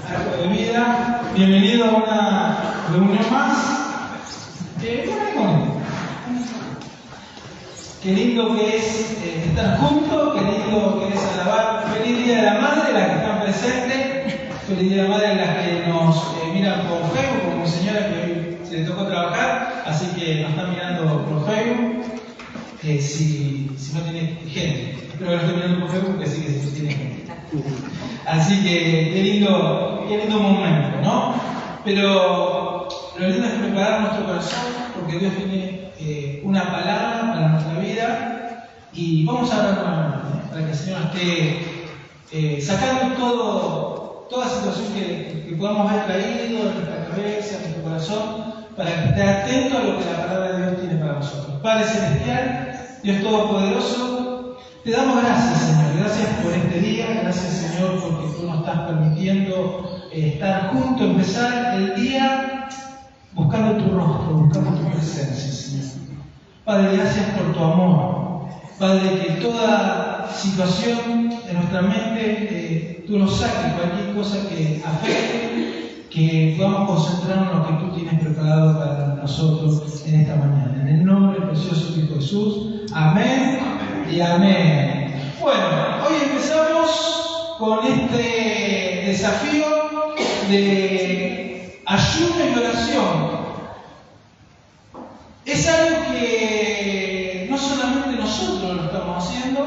Arco de Vida, bienvenido a una reunión más. Qué lindo que es estar juntos, qué lindo que es alabar. Feliz Día de la Madre, las que están presentes. Feliz Día de la Madre, las que nos miran por Facebook, como mi señora que hoy se le tocó trabajar, así que nos están mirando por Facebook. Si no tiene gente, espero que lo estén mirando por Facebook, porque sí que sí tiene gente. Así que qué lindo momento, ¿no? Pero lo lindo es preparar nuestro corazón, porque Dios tiene una palabra para nuestra vida, y vamos a hablar nuevamente, para que el Señor esté sacando toda situación que podamos haber traído en nuestra cabeza, en nuestro corazón, para que esté atento a lo que la palabra de Dios tiene para nosotros. Padre Celestial, Dios Todopoderoso, te damos gracias, Señor. Gracias por este día. Gracias, Señor, porque tú nos estás permitiendo estar juntos, empezar el día buscando tu rostro, buscando tu presencia, Señor. Padre, gracias por tu amor. Padre, que toda situación de nuestra mente tú nos saques, cualquier cosa que afecte, que podamos concentrarnos en lo que tú tienes preparado para nosotros en esta mañana. En el nombre precioso de Jesús. Amén y amén. Bueno, hoy empezamos con este desafío de ayuno y oración. Es algo que no solamente nosotros lo estamos haciendo,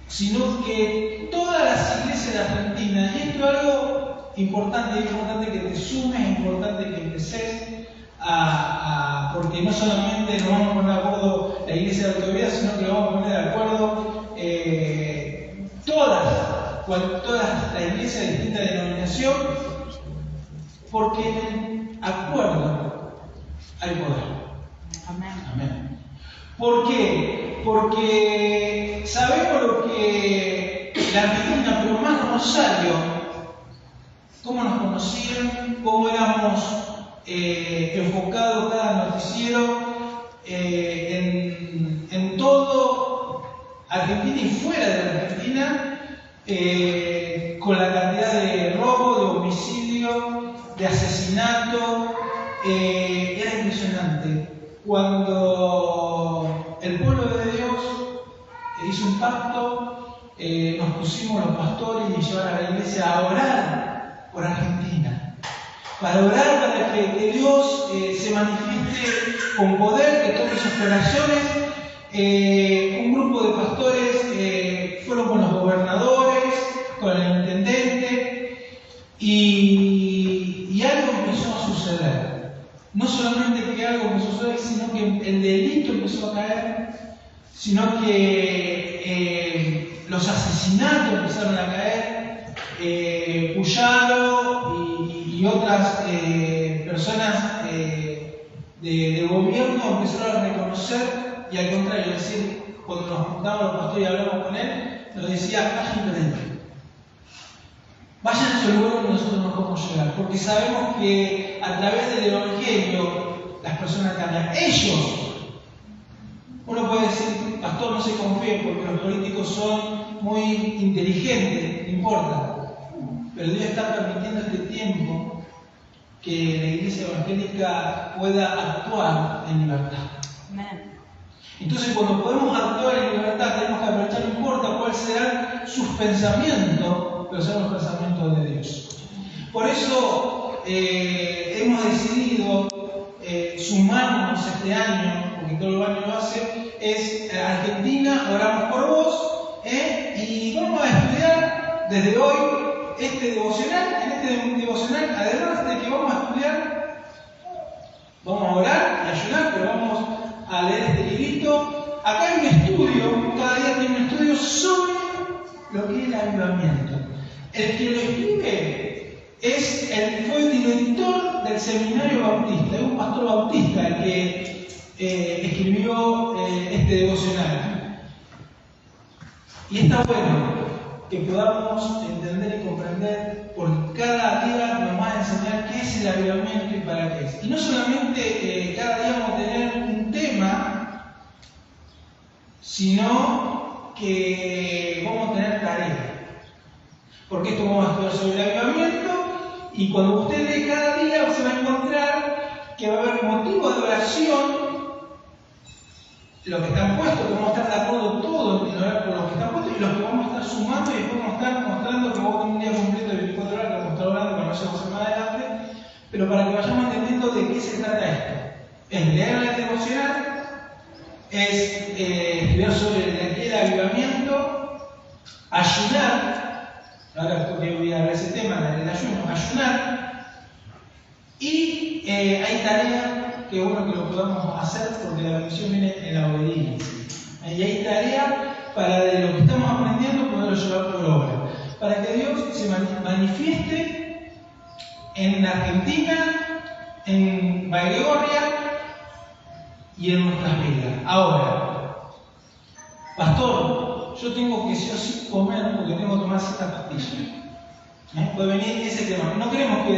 sino que todas las iglesias de Argentina, y esto es algo importante, es importante que te sumes, es importante que empeces porque no solamente nos vamos a poner de acuerdo la iglesia de autoridad, sino que nos vamos a poner de acuerdo todas las iglesias de distinta denominación, porque en el acuerdo hay poder. Amén. ¿Por qué? Porque sabemos lo que la Argentina, pero más Rosario, cómo nos conocían, cómo éramos enfocados cada noticiero en todo Argentina y fuera de la Argentina, con la cantidad de robo, de homicidio, de asesinato. Era impresionante. Cuando el pueblo de Dios hizo un pacto, nos pusimos los pastores y llevar a la iglesia a orar por Argentina, para orar para que Dios se manifieste con poder, que tome sus operaciones. Un grupo de pastores fueron con los gobernadores, con el intendente, y algo empezó a suceder. No solamente que algo empezó a suceder, sino que el delito empezó a caer, sino que los asesinatos empezaron a caer. Puyaro y otras personas de gobierno empezaron a reconocer, y al contrario, es decir, cuando nos juntamos los pastores y hablamos con él, nos decía: bajen frente, vayan a ese lugar donde nosotros no podemos llegar, porque sabemos que a través del Evangelio las personas cambian. Uno puede decir: pastor, no se confíe porque los políticos son muy inteligentes, no importa. Pero Dios está permitiendo este tiempo que la iglesia evangélica pueda actuar en libertad. Amén. Entonces, cuando podemos actuar en libertad, tenemos que aprovechar, no importa cuáles serán sus pensamientos, pero son los pensamientos de Dios. Por eso hemos decidido sumarnos este año, porque todo el año lo hace, es Argentina, oramos por vos, y vamos a estudiar desde hoy este devocional. En este devocional, además de que vamos a estudiar, vamos a orar y ayunar, pero vamos a leer este librito. Acá hay un estudio, cada día tiene un estudio sobre lo que es el avivamiento. El que lo escribe fue director del seminario bautista, es un pastor bautista el que escribió este devocional. Y está bueno que podamos entender y comprender, porque cada día nos va a enseñar qué es el avivamiento y para qué es. Y no solamente cada día vamos a tener un tema, sino que vamos a tener tarea. Porque esto vamos a estudiar sobre el avivamiento, y cuando usted lee cada día se va a encontrar que va a haber motivos de oración, los que están puestos, que vamos a estar de acuerdo todos en orar por los que están puestos, y los que vamos a estar sumando, y después vamos a estar mostrando que vos tenés un día completo de 24 horas que vamos a estar orando para no llevarse más adelante, pero para que vayamos entendiendo de qué se trata esto. Es leer la devocional, es estudiar sobre el avivamiento, ayunar, ahora voy a hablar de ese tema, el ayuno, ayunar, y hay tareas que es bueno que lo podamos hacer porque la bendición viene en la obediencia. Y hay tarea para de lo que estamos aprendiendo poderlo llevar por obra. Para que Dios se manifieste en Argentina, en Baigorria y en nuestras vidas. Ahora, pastor, yo tengo que sí o sí comer porque tengo que tomar ciertas pastillas. Puede venir ese tema. No queremos que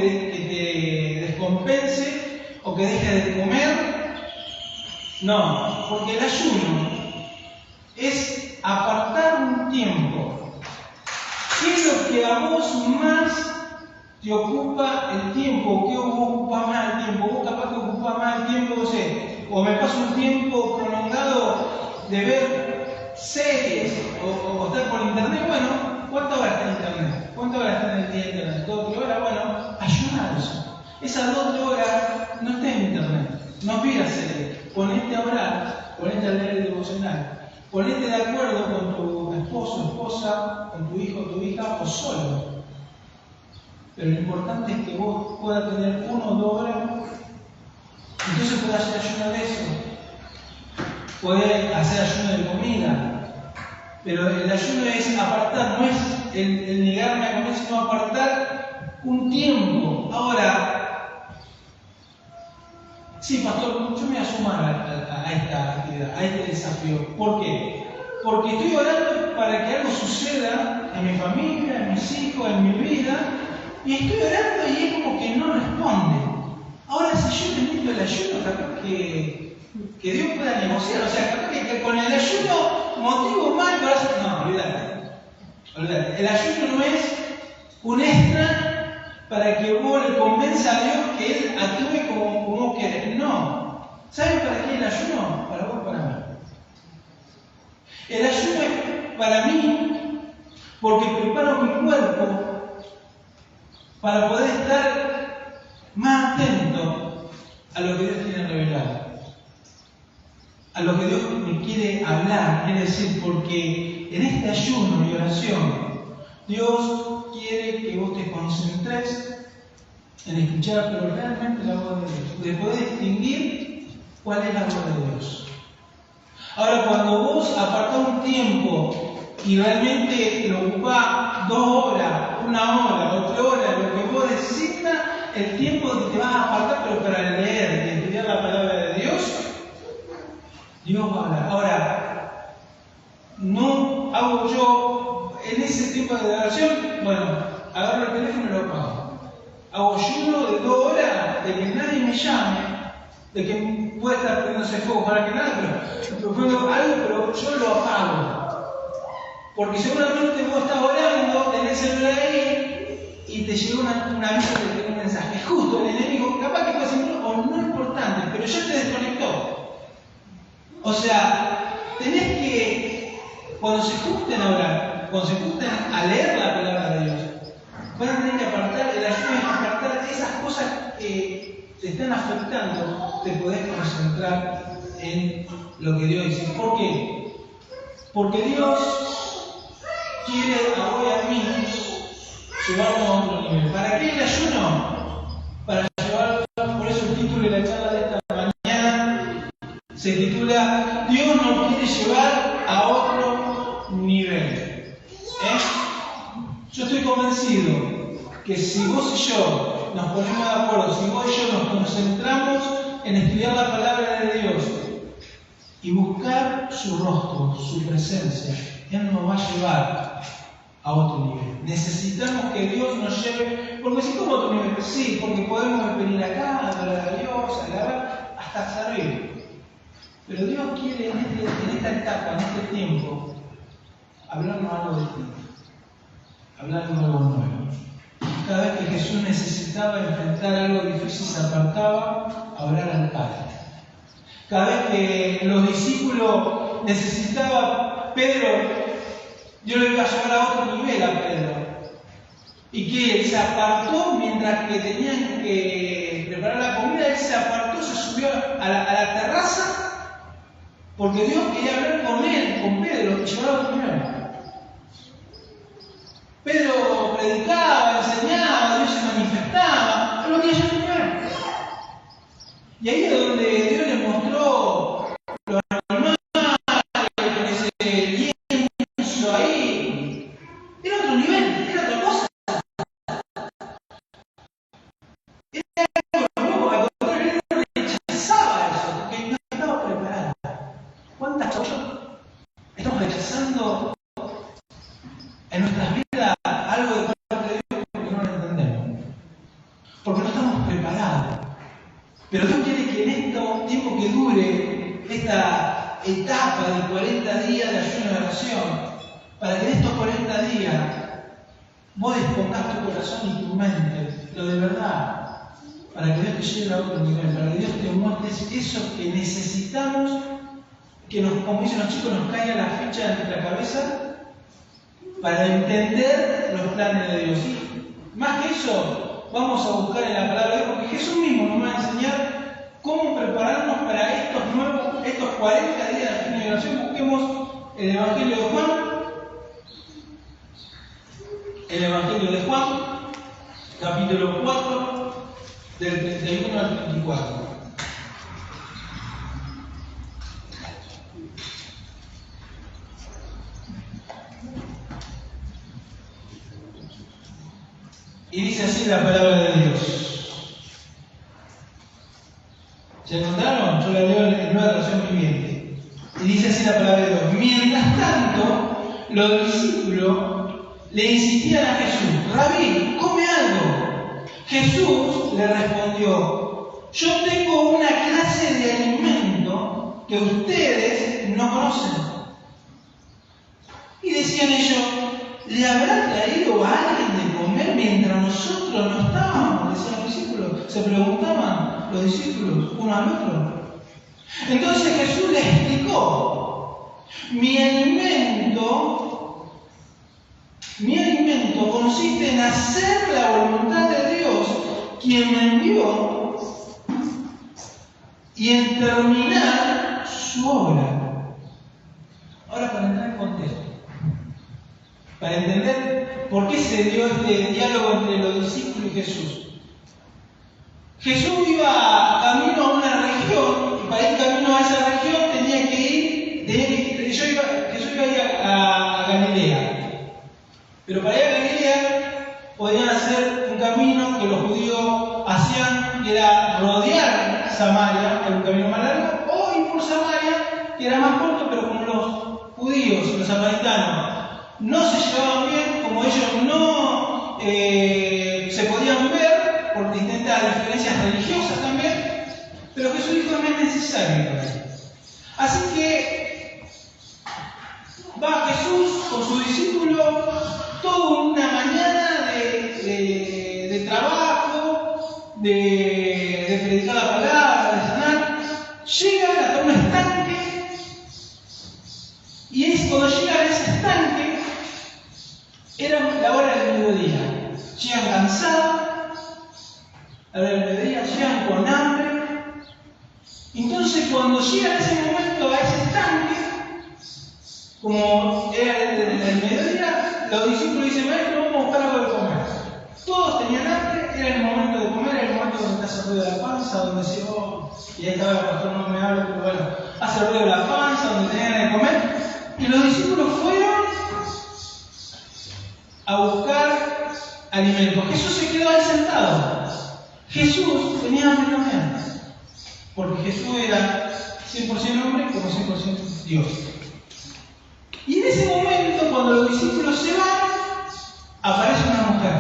te descompense o que dejes de comer. No, porque el ayuno es apartar un tiempo. ¿Qué es lo que a vos más te ocupa el tiempo? ¿Qué vos ocupas más el tiempo? Vos capaz que ocupás más el tiempo, no sé, o me paso un tiempo prolongado de ver series o estar por internet. Bueno, ¿cuántas horas está en internet? ¿Cuántas horas está en el día de internet? 2 o 3 horas. Bueno, ayunar eso. Esas 2 o 3 horas no estés en internet, no pidas serie. Ponete a orar, ponete a leer el devocional, ponete de acuerdo con tu esposo, esposa, con tu hijo, tu hija, o solo. Pero lo importante es que vos puedas tener 1 o 2 horas, entonces podés hacer ayuno de eso. Podés hacer ayuno de comida, pero el ayuno es apartar, no es el negarme a comer, sino apartar un tiempo. Ahora, sí, pastor, yo me voy a sumar a esta actividad, a este desafío. ¿Por qué? Porque estoy orando para que algo suceda en mi familia, en mis hijos, en mi vida, y estoy orando y es como que no responde. Ahora, si yo necesito el ayuno, capaz que Dios pueda negociar. O sea, capaz que con el ayuno motivo más el corazón. No, olvídate. El ayuno no es un extra para que vos le convenza a Dios que Él actúe como vos querés. No. ¿Sabes para qué el ayuno? Para vos, para mí. El ayuno es para mí porque preparo mi cuerpo para poder estar más atento a lo que Dios tiene revelado, a lo que Dios me quiere hablar. Quiere decir, porque en este ayuno y oración Dios quiere que vos te concentres en escuchar, pero realmente la voz de Dios, de poder distinguir cuál es la voz de Dios. Ahora, cuando vos apartás un tiempo y realmente lo ocupás 2 horas, 1 hora o 3 horas, lo que vos necesitas, el tiempo que te vas a apartar, pero para leer y estudiar la palabra de Dios, Dios va a hablar. Ahora, no hago yo en ese tiempo de oración, bueno, agarro el teléfono y lo apago. Hago ayuno de 2 horas de que nadie me llame, de que pueda estar prendiéndose fuego para que nada, pero yo lo apago. Porque seguramente vos estás orando, tenés el celular ahí y te llegó una aviso de que un mensaje. Justo el enemigo, capaz que puede ser o no importante, pero ya te desconectó. O sea, tenés que, cuando se junten a orar, cuando se junten a leer la palabra de Dios, van a tener que apartar, el ayuno es apartar esas cosas que te están afectando, te podés concentrar en lo que Dios dice. ¿Por qué? Porque Dios quiere a vos y a mí llevarnos a otro nivel. ¿Para qué el ayuno? Para llevar, por eso el título de la charla de esta mañana Se titula Dios nos quiere llevar a otro nivel. Yo estoy convencido que si vos y yo nos ponemos de acuerdo, si vos y yo nos concentramos en estudiar la palabra de Dios y buscar su rostro, su presencia, Él nos va a llevar a otro nivel. Necesitamos que Dios nos lleve, porque si como otro nivel, sí, porque podemos venir acá, adorar a Dios, alabar, hasta arriba. Pero Dios quiere en esta etapa, en este tiempo, hablarnos algo distinto, hablarnos algo nuevo. Cada vez que Jesús necesitaba enfrentar algo difícil, se apartaba a orar al Padre. Cada vez que los discípulos necesitaban, Pedro, Dios lo iba a llevar a otro nivel a Pedro. Y que él se apartó mientras que tenían que preparar la comida, él se apartó, se subió a la terraza, porque Dios quería hablar con él, con Pedro, y llevarlo a otro nivel. Pedro predicaba, enseñaba, Dios se manifestaba, pero lo quería llevar a otro nivel. Y ahí es donde Dios le mostró los animales, con ese lienzo ahí. Era otro nivel, era otra cosa. Era algo nuevo, al contrario, él rechazaba eso, porque no estaba preparado. ¿Cuántas cosas estamos rechazando en nuestras vidas algo de parte de Dios porque no lo entendemos? Porque no estamos preparados. Pero Dios quiere que en este tiempo que dure esta etapa de 40 días de ayuno y oración, para que en estos 40 días vos dispongas tu corazón y tu mente, lo de verdad, para que Dios te lleve a otro nivel, para que Dios te muestre eso que necesitamos, que nos, como dicen los chicos, nos caiga la ficha de nuestra cabeza para entender los planes de Dios. Y más que eso, vamos a buscar en la palabra de Dios, porque Jesús mismo nos va a enseñar cómo prepararnos para estos 40 días de ayuno y oración. Busquemos el Evangelio de Juan. El Evangelio de Juan, capítulo 4, del 31 al 34. Y dice así la palabra de Dios. ¿Se encontraron? Yo la leo en Nueva Traducción Viviente. Y dice así la palabra de Dios. Mientras tanto, los discípulos le insistían a Jesús: Rabí, come algo. Jesús le respondió: yo tengo una clase de alimento que ustedes no conocen. Y decían ellos: ¿le habrá traído a alguien de comer mientras nosotros no estábamos? Decían los discípulos. Se preguntaban los discípulos uno al otro. Entonces Jesús les explicó: mi alimento consiste en hacer la voluntad de Dios, quien me envió, y en terminar su obra. Ahora, para entrar en contexto, para entender por qué se dio este diálogo entre los discípulos y Jesús. Jesús iba camino a una región, y para ir camino a esa región tenía que ir, Jesús iba a ir a Galilea. Pero para ir a Galilea podían hacer un camino que los judíos hacían, que era rodear Samaria, que era un camino más largo, o ir por Samaria, que era más corto, pero como los judíos y los samaritanos no se llevaban bien, como ellos no se podían ver por distintas diferencias religiosas también, pero Jesús dijo: no es necesario. Así que va Jesús con su discípulo, toda una mañana de trabajo, de predicar la palabra, de sanar. Llegan hasta un estanque, y es cuando llegan a ese estanque, era la hora del mediodía. Llegan cansados, a la hora del mediodía, llegan con hambre. Entonces, cuando llegan a ese momento, a ese estanque, como era el mediodía, los discípulos dicen: maestro, vamos a buscar algo de comer. Todos tenían hambre, era el momento de comer, era el momento donde está el ruido de la panza, donde se y ahí estaba el pastor, no me habla, pero bueno, hace ruido la panza, donde tenían que comer. Y los discípulos fueron a buscar alimento. Jesús se quedó ahí sentado. Jesús tenía hambre también, porque Jesús era 100% hombre como 100% Dios. Y en ese momento, cuando los discípulos se van, aparece una mujer,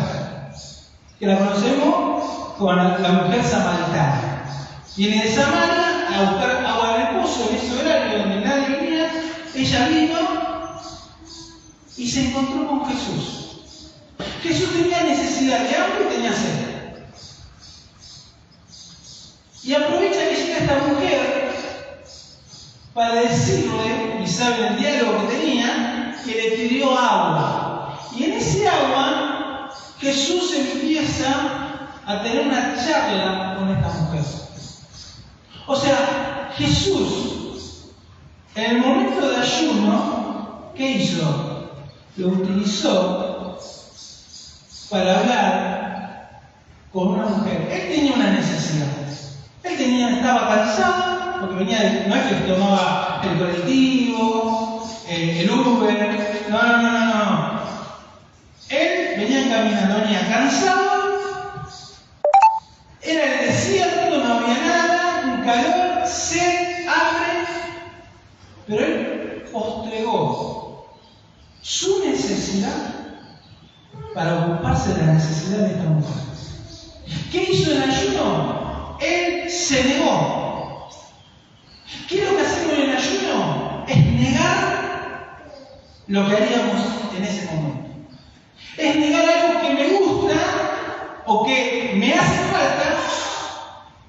que la conocemos como la mujer samaritana. Viene de Samaria a buscar agua en el pozo, en ese horario donde nadie venía. Ella vino y se encontró con Jesús. Jesús tenía necesidad de agua y tenía sed. Y aprovecha que llega esta mujer para decirle, y sabe el diálogo que tenía, que le pidió agua. Y en ese agua, Jesús empieza a tener una charla con esta mujer. O sea, Jesús, en el momento de ayuno, ¿qué hizo? Lo utilizó para hablar con una mujer. Él tenía una necesidad. Él estaba cansado, porque no es que tomaba el colectivo, el Uber, no. Él venía caminando, venía cansado, era el desierto, no había nada, un calor, sed, hambre, pero él postregó su necesidad para ocuparse de la necesidad de esta mujer. ¿Qué hizo en ayuno? Él se negó. ¿Qué es lo que hacemos en el ayuno? Es negar lo que haríamos en ese momento. Es negar algo que me gusta o que me hace falta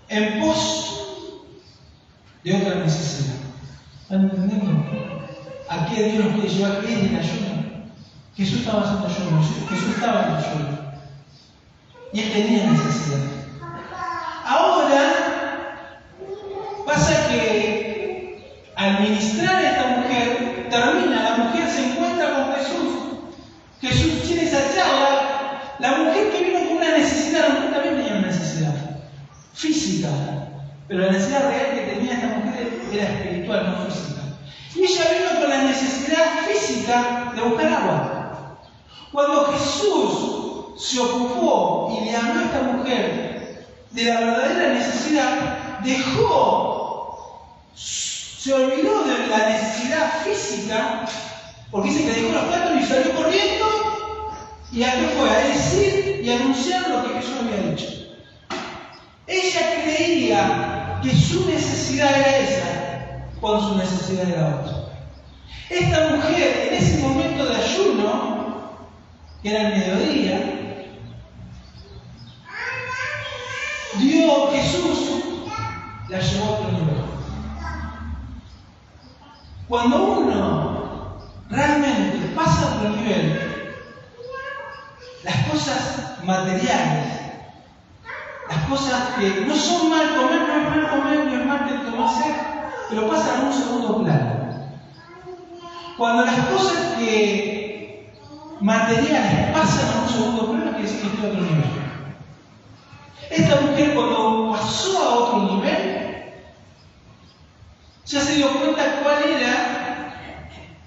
en pos de otra necesidad. ¿Están entendiendo? ¿A qué Dios nos quiere llevar? ¿Qué es el ayuno? Jesús estaba haciendo ayuno. Jesús estaba en ayuno. Y él tenía necesidad. Ahora pasa que al ministrar a esta mujer, la mujer se encuentra con Jesús. Jesús tiene esa charla. La mujer que vino con una necesidad, la mujer también tenía una necesidad física, pero la necesidad real que tenía esta mujer era espiritual, no física. Y ella vino con la necesidad física de buscar agua. Cuando Jesús se ocupó y le habló a esta mujer de la verdadera necesidad, se olvidó de la necesidad física, porque dice que dejó los platos y salió corriendo, y a qué fue, a decir y anunciar lo que Jesús había dicho. Ella creía que su necesidad era esa, cuando su necesidad era otra. Esta mujer, en ese momento de ayuno, que era el mediodía, Jesús la llevó a otro nivel. Cuando uno realmente pasa a otro nivel, las cosas materiales, las cosas que no son mal comer, no es mal comer, no es mal tomarse, pero pasan a un segundo plano. Cuando las cosas materiales pasan a un segundo plano, quiere decir que estoy a otro nivel. Esta mujer, cuando pasó a otro nivel, ya se dio cuenta cuál era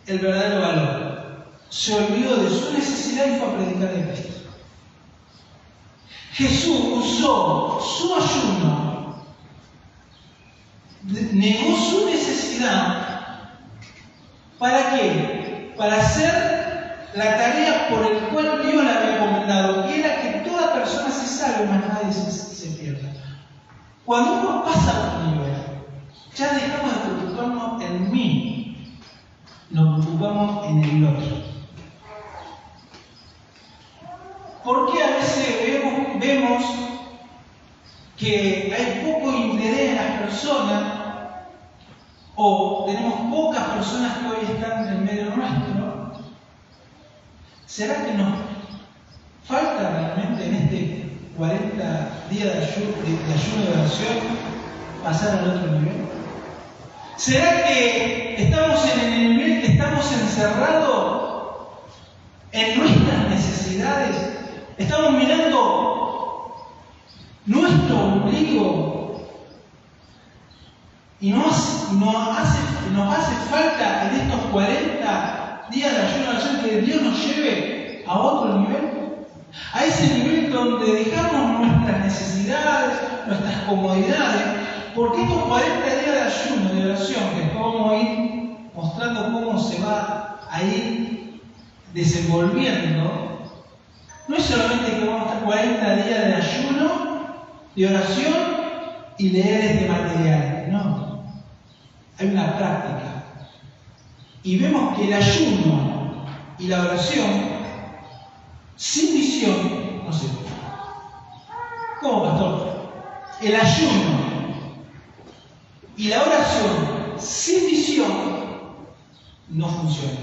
el verdadero valor. Se olvidó de su necesidad y fue a predicar de Cristo. Jesús usó su ayuno, negó su necesidad. ¿Para qué? Para hacer la tarea por el cual Dios le había encomendado, que era que toda persona se salve, más nadie se pierda. Cuando uno pasa a otro nivel, ya dejamos de preocuparnos en mí, nos preocupamos en el otro. ¿Por qué a veces vemos que hay poco interés en las personas o tenemos pocas personas que hoy están en el medio nuestro? ¿Será que nos falta realmente en este 40 días de ayuno de oración pasar al otro nivel? ¿Será que estamos en el nivel que estamos encerrados en nuestras necesidades? Estamos mirando nuestro ombligo Y nos hace falta en estos 40 días de ayuno y oración que Dios nos lleve a otro nivel. A ese nivel donde dejamos nuestras necesidades, nuestras comodidades, porque estos 40 días de ayuno, de oración, que después vamos a ir mostrando cómo se va a ir desenvolviendo, no es solamente que vamos a estar 40 días de ayuno, de oración y leer este material, no. Hay una práctica. Y vemos que el ayuno y la oración sin visión no se puede. ¿Cómo, pastor? El ayuno y la oración sin visión no funciona.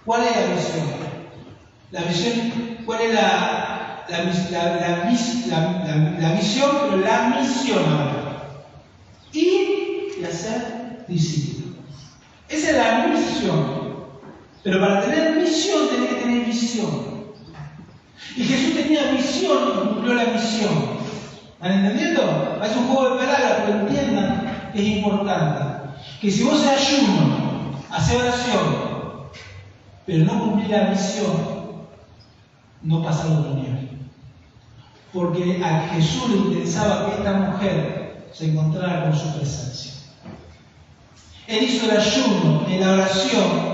¿Cuál es la visión? La visión, ¿cuál es la visión? Pero la misión ahora. Ir y hacer discípulos. Esa es la misión. Pero para tener misión tenés que tener visión. Y Jesús tenía visión y cumplió la misión. ¿Están entendiendo? Es un juego de palabras, pero entiendan que es importante. Que si vos haces ayuno, haces oración, pero no cumplís la misión, no pasás a otro nivel. Porque a Jesús le interesaba que esta mujer se encontrara con su presencia. Él hizo el ayuno y la oración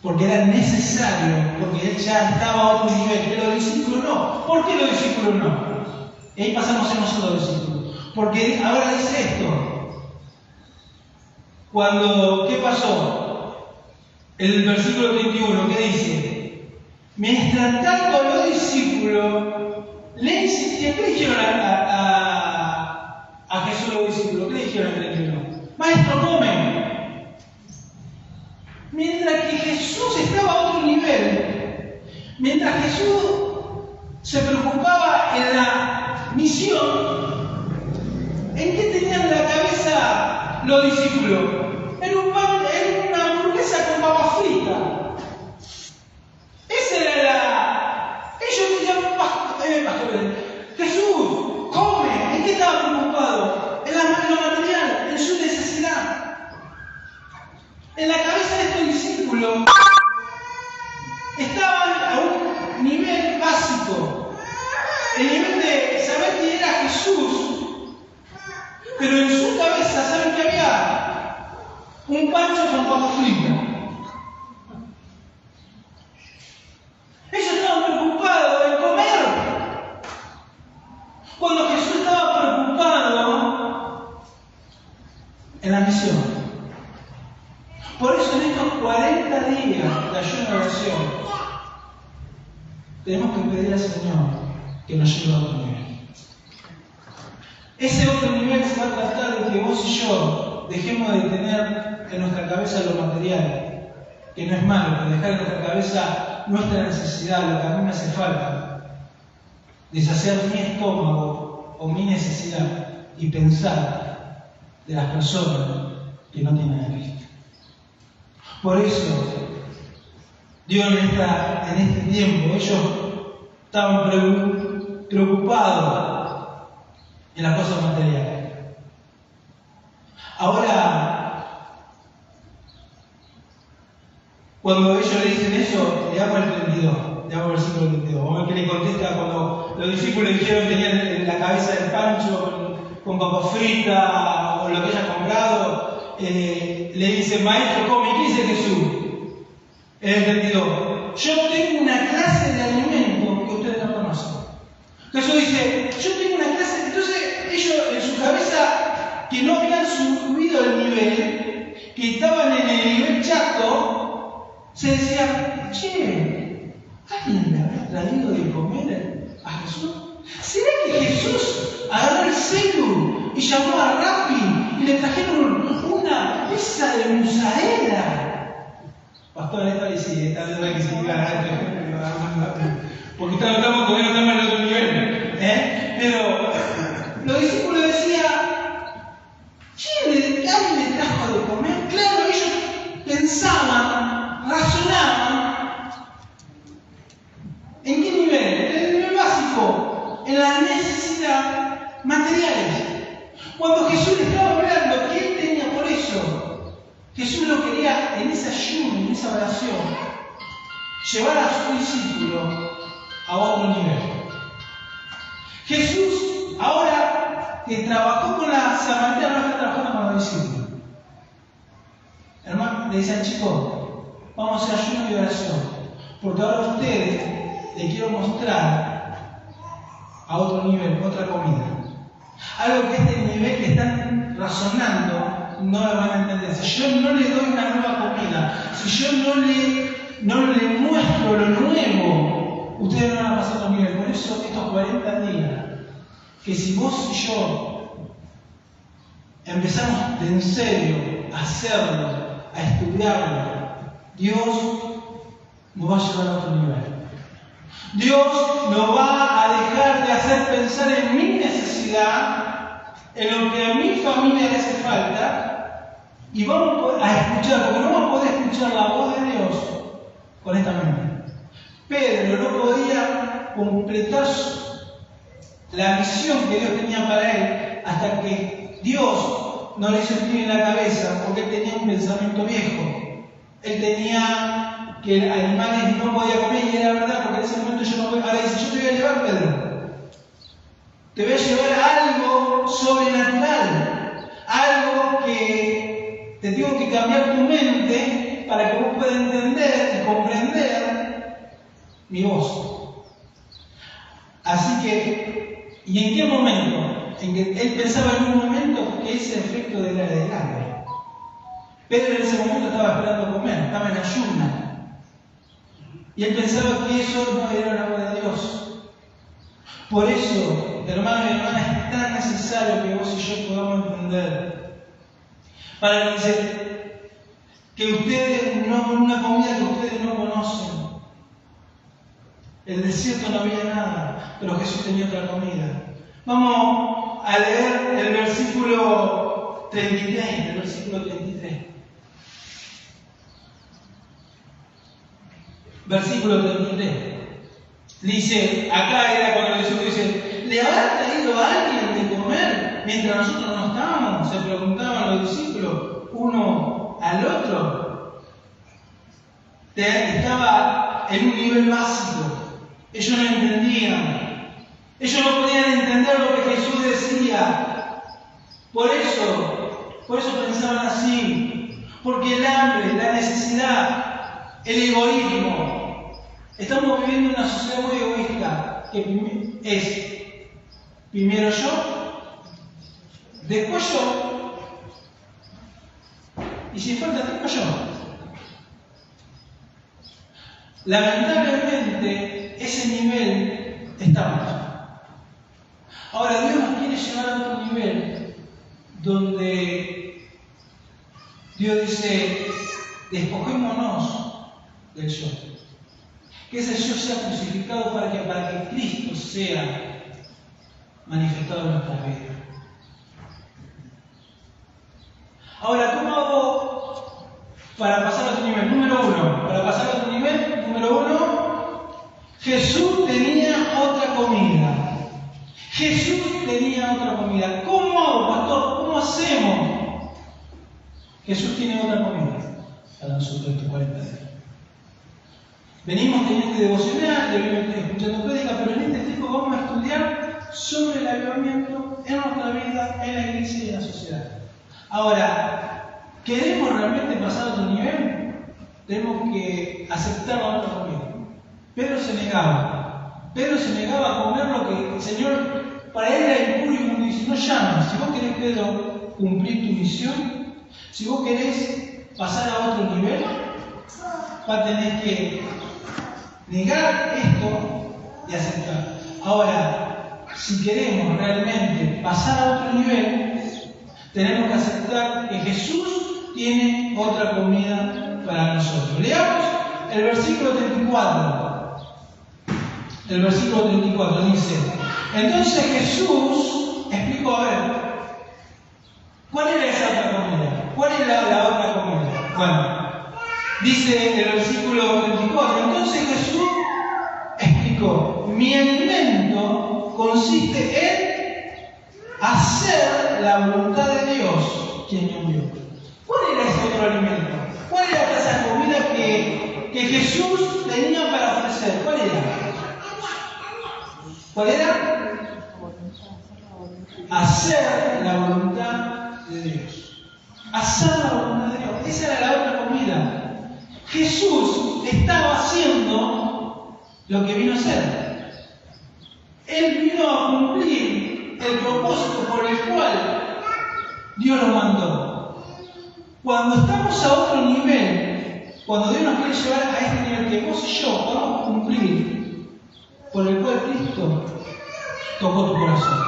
porque era necesario, porque él ya estaba a otro nivel, que los discípulos no. ¿Por qué los discípulos no? Y ahí pasamos a nosotros los discípulos. Porque ahora dice esto. ¿Qué pasó? El versículo 31, ¿qué dice? Mientras tanto los discípulos le insistían. ¿Qué dijeron a Jesús los discípulos? ¿Qué dijeron al 31? Maestro, come. Mientras que Jesús estaba a otro nivel, mientras Jesús se preocupaba en la misión, ¿en qué tenían la cabeza los discípulos? En una hamburguesa con papa frita. Esa era ellos decían, Jesús, come. ¿En qué estaba preocupado? En lo material, en su necesidad. En la cabeza de estos discípulos estaban a un nivel básico, el nivel de saber quién era Jesús, pero en su cabeza saben que había un pancho con papa frita. Ellos estaban preocupados en comer, cuando Jesús estaba preocupado en la misión. Por eso en estos 40 días de ayuno y oración tenemos que pedir al Señor que nos lleve a otro nivel. Ese otro nivel se va a tratar de que vos y yo dejemos de tener en nuestra cabeza lo material, que no es malo, pero dejar en nuestra cabeza nuestra necesidad, lo que a mí me hace falta, de saciar mi estómago o mi necesidad y pensar de las personas que no tienen a Cristo. Por eso, Dios en este tiempo, ellos estaban preocupados en las cosas materiales. Ahora, cuando ellos le dicen eso, le damos el 32, le damos el versículo 32. Vamos a ver qué le contesta cuando los discípulos dijeron que tenían en la cabeza el pancho con papa frita o lo que hayan comprado. Le dice, maestro, come. ¿Qué dice Jesús? En el 32. Yo tengo una clase de alimento que ustedes no conocen. Jesús dice, yo tengo una clase. Entonces ellos en su cabeza, que no habían subido el nivel, que estaban en el nivel chato, se decían, che, ¿alguien le habrá traído de comer a Jesús? ¿Será que Jesús agarró el celu y llamó a Rappi y le trajeron una pizza de mozzarella? Pastor, esta vez sí, esta vez hay que se diga porque estamos todavía no estamos en otro nivel. Pero los discípulos decían, ¿alguien le trajo de comer? Claro, ellos pensaban, razonaban. ¿En qué nivel? En el nivel básico, en la necesidad materiales. Cuando Jesús le estaba hablando llevar a su discípulo a otro nivel. Jesús, ahora que trabajó con la samaritana, no está trabajando con los discípulos. Hermano, le dice al chico, vamos a hacer ayuno y oración, porque ahora a ustedes les quiero mostrar a otro nivel, otra comida. Algo que este nivel que están razonando no lo van a entender. Si yo no le doy una nueva comida, si yo no le muestro lo nuevo, ustedes no van a pasar a otro nivel. Por eso estos 40 días, que si vos y yo empezamos de en serio a hacerlo, a estudiarlo, Dios nos va a llevar a otro nivel. Dios nos va a dejar de hacer pensar en mi necesidad, en lo que a mi familia le hace falta, y vamos a escuchar, porque no vamos a poder escuchar la voz de Dios con esta mente. Pedro no podía completar la misión que Dios tenía para él hasta que Dios no le hizo clic en la cabeza, porque él tenía un pensamiento viejo. Él tenía que animales no podía comer, y era verdad, porque en ese momento yo no podía. Ahora dice, yo te voy a llevar, Pedro. Te voy a llevar a algo sobrenatural, algo que te tengo que cambiar tu mente para que vos puedas entender y comprender mi voz. Así que, ¿y en qué momento? En que él pensaba en un momento que ese efecto del hambre. Pedro en ese momento estaba esperando comer, estaba en ayuno. Y él pensaba que eso no era la voz de Dios. Por eso, hermanos y hermanas, es tan necesario que vos y yo podamos entender. Para que ustedes, una comida que ustedes no conocen. El desierto no había nada, pero Jesús tenía otra comida. Vamos a leer el versículo 33, el versículo 33. Versículo 33. Dice, acá era cuando Jesús dice, ¿le habrá traído a alguien de comer mientras nosotros no estábamos? Se preguntaban los discípulos uno al otro. Estaba en un nivel básico. Ellos no entendían. Ellos no podían entender lo que Jesús decía. Por eso pensaban así. Porque el hambre, la necesidad, el egoísmo. Estamos viviendo en una sociedad muy egoísta, que es primero yo, después yo, y si falta tiempo yo. Lamentablemente, ese nivel estamos. Ahora, Dios nos quiere llevar a otro nivel donde Dios dice, despojémonos del yo. Que ese yo sea crucificado para que Cristo sea manifestado en nuestra vida. Ahora, ¿cómo hago para pasar a otro nivel? Número uno, Jesús tenía otra comida. ¿Cómo hago, pastor? ¿Cómo hacemos? Jesús tiene otra comida para nosotros estos 40 días. Venimos teniendo devocional, venimos escuchando prédicas, pero en este tiempo vamos a estudiar sobre el avivamiento en nuestra vida, en la iglesia y en la sociedad. Ahora, ¿queremos realmente pasar a otro nivel? Tenemos que aceptar la otra comida. Pedro se negaba a comer lo que el Señor para él era impuro y mundo. Dice, no llames. Si vos querés, Pedro, cumplir tu misión, si vos querés pasar a otro nivel, va a tener que negar esto y aceptar. Ahora, si queremos realmente pasar a otro nivel, tenemos que aceptar que Jesús tiene otra comida para nosotros. Leamos el versículo 34. El versículo 34 dice, entonces Jesús explicó, a ver, ¿cuál era esa otra comida? ¿Cuál era la otra comida? Bueno, dice el versículo 34, entonces Jesús explicó, mi alimento consiste en hacer la voluntad de Dios, quien me envió. ¿Cuál era ese otro alimento? ¿Cuál era esa comida que Jesús tenía era? ¿Cuál era? Hacer la voluntad de Dios. Hacer la voluntad de Dios. Esa era la otra comida. Jesús estaba haciendo lo que vino a hacer. Él vino a cumplir el propósito por el cual Dios lo mandó. Cuando estamos a otro nivel, cuando Dios nos quiere llevar a este nivel que vos y yo podamos cumplir, por el cual Cristo tocó tu corazón.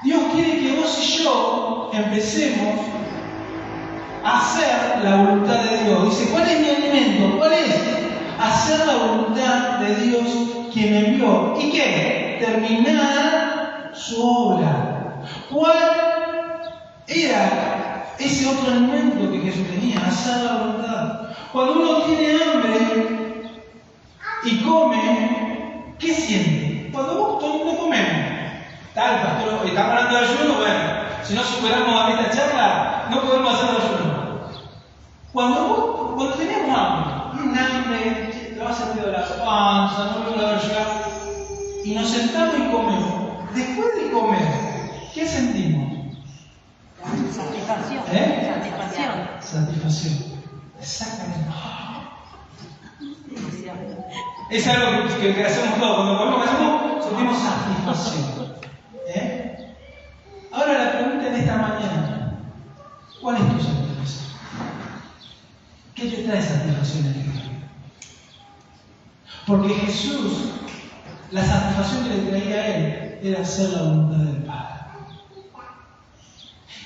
Dios quiere que vos y yo empecemos a hacer la voluntad de Dios. Dice, ¿cuál es mi alimento? ¿Cuál es? Hacer la voluntad de Dios quien me envió. ¿Y qué? Terminar su obra. ¿Cuál era ese otro alimento que Jesús tenía? Hacer la voluntad. Cuando uno tiene hambre y come, ¿qué siente? Cuando vos no comemos. Tal, pastor, estamos hablando de ayuno, bueno, si no superamos esta charla, no podemos hacer ayuno. Cuando tenemos hambre, te va a sentir de la panza, no me va a llegar, y nos sentamos y comemos. Después de comer, ¿qué sentimos? Satisfacción. Satisfacción. Exactamente. Es algo que hacemos todos. Cuando comemos, sentimos satisfacción. Ahora la pregunta de esta mañana: ¿cuál es tu satisfacción? ¿Qué te trae satisfacción en tu vida? Porque Jesús, la satisfacción que le traía a él era hacer la voluntad del Padre.